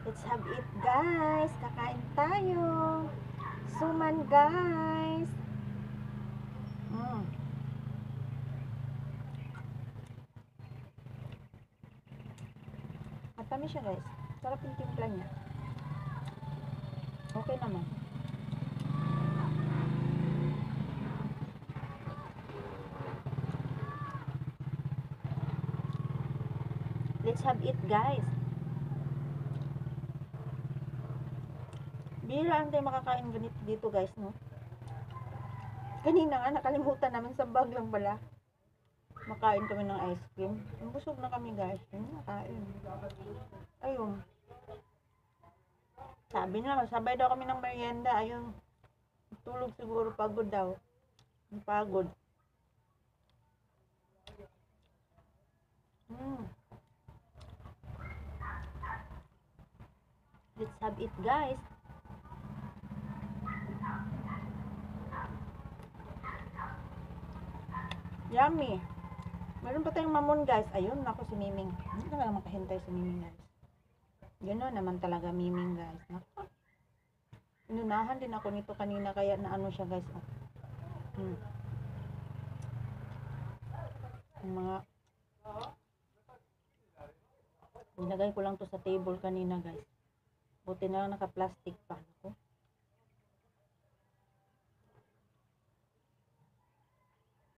Let's have it, guys. Kakain tayo. Suman, guys. Matamis siya, guys. Sarap yung timpla niya. Okay naman. Let's have it, guys. Bihira ang tayo makakain ganito dito, guys, no? Kanina nga, nakalimutan namin sa bag lang pala. Makain kami ng ice cream. Busog na kami, guys. Nakain. Ayun. Sabi na, sabay daw kami ng merienda. Ayun. Tulog siguro, pagod daw. Pagod. Let's have it, guys. Yummy. Meron pa tayong mamon, guys. Ayun, ako si Miming. Hindi na lang makahintay si Miming, guys. Gano'n naman talaga, Miming, guys. Naku. Inunahan din ako nito kanina, kaya na ano siya, guys. Yung mga nilagay ko lang to sa table kanina, guys. Buti na lang naka-plastic pa. Ako.